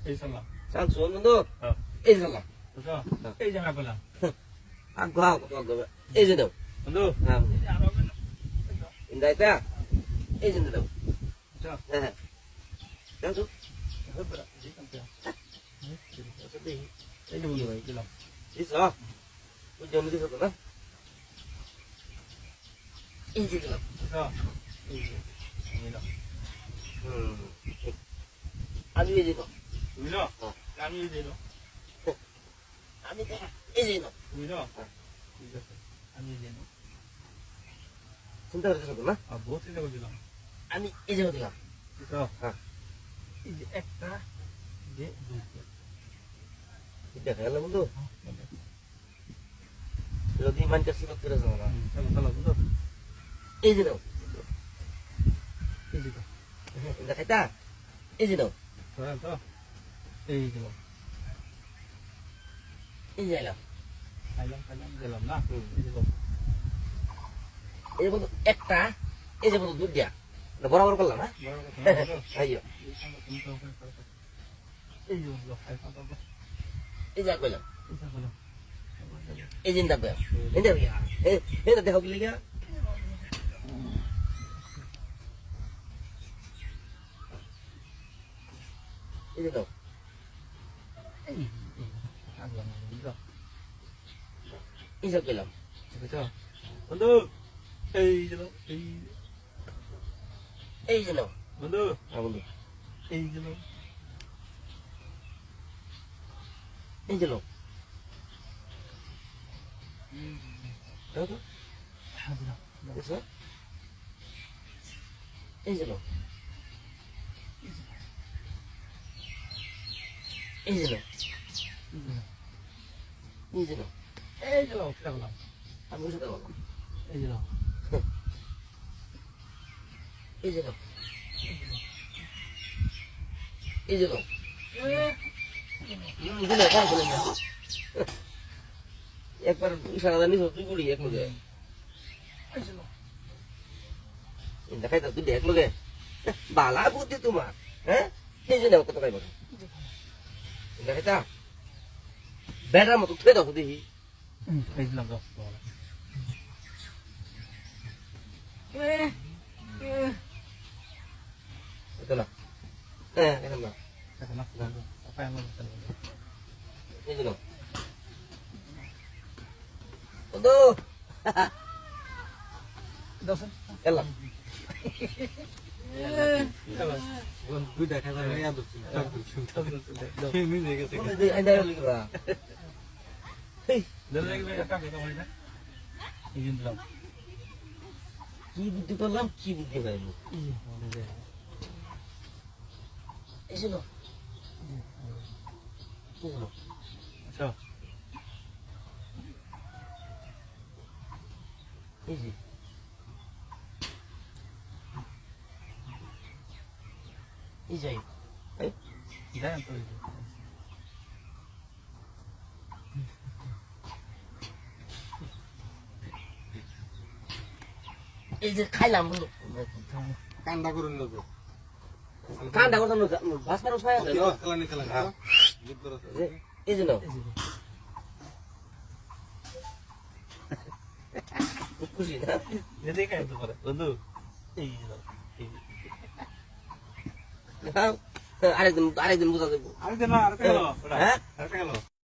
এই সালাম চাল শোন বন্ধু হ্যাঁ এই সালাম বুঝছো এই যে আমি বললাম আগাও এই যে দাও বন্ধু হ্যাঁ এই যে আরো হবে না ইন্দাইতা এই যে দাও বুঝছো হ্যাঁ দাও তো হবে না এই কামটা এই যে বন্ধু দিলাম দিছো ওই জমি দিছো তো না এই যে দিলাম বুঝছো এই যে নিলাম আমি এই যে দাও বুঝলো আমি এই যে দিলাম আমি এই যে দাও বুঝলো ঠিক আছে আমি এই যে দিলাম চিন্তা করতেছো তো না আর বহুত চিন্তা করে দিলাম আমি এই যে দিলাম বুঝছো হ্যাঁ এই যে একটা যে দুইটা দেখা গেল বন্ধু যদি মানটা সিলেক্ট করে যাও না চলো চলো বুঝছো এই যে দাও এই যে দেখাইতা এই যে দাও চলো তো এই যে এই যে এলাম খাইলাম দিলাম না এই যে এই যে বন্ধু একটা এই যে বন্ধু দুধ দিয়া বরাবর করলাম না আইয়ো এই যে বন্ধু খাইলাম এই যা কইলাম এই যে বলো এই জিন্দা বে এই দে এই দেখো কি লিখা এই যে দাও এই আগলাম বুঝছো এই যে কইলাম বুঝছো বন্ধু এই যে এই যে নাও বন্ধু হ্যাঁ বন্ধু এই যে এই যে নাও দাও তো দেখছো এই যে নাও এই যে নাও এই যে নাও এই যে খেলাম আমি বুঝতে পারলাম এই যে এই যে নাও এই যে নাও দিলে কাজ করে না একবার ইশারা জানি তুই করি এক লগে দেখাই তো তুই দেখ লগে বালা বুদ্ধি তোমার হ্যাঁ এই যে নাও কত পাইব দেখাই তা বেটার মতো তুই দাও দেখি এই দিলাম তো এটা না হ্যাঁ এটা না এখন না apa yang mau kita এই যে নাও বন্ধু dosen এলাম gue udah kata ya tuh ini dia gitu এই দাঁড়া লিখবা হেই dan lagi mereka kan kita mau izin dalam কি বুদ্ধি করলাম কি বুদ্ধি পাইব iya boleh deh এই যে নাও এই যে নাও so এই যে এই যাই jangan tuh itu এই যে খাইলাম বন্ধু কান্দা করুন লোক কান্দা করতাম না ভাসমার ছয় আছে না কালানি হ্যাঁ। এই যে নাও খুশি না jadi kayak itu pada untuk আরেকদিন বুঝা দেবো ada lah ada হ্যাঁ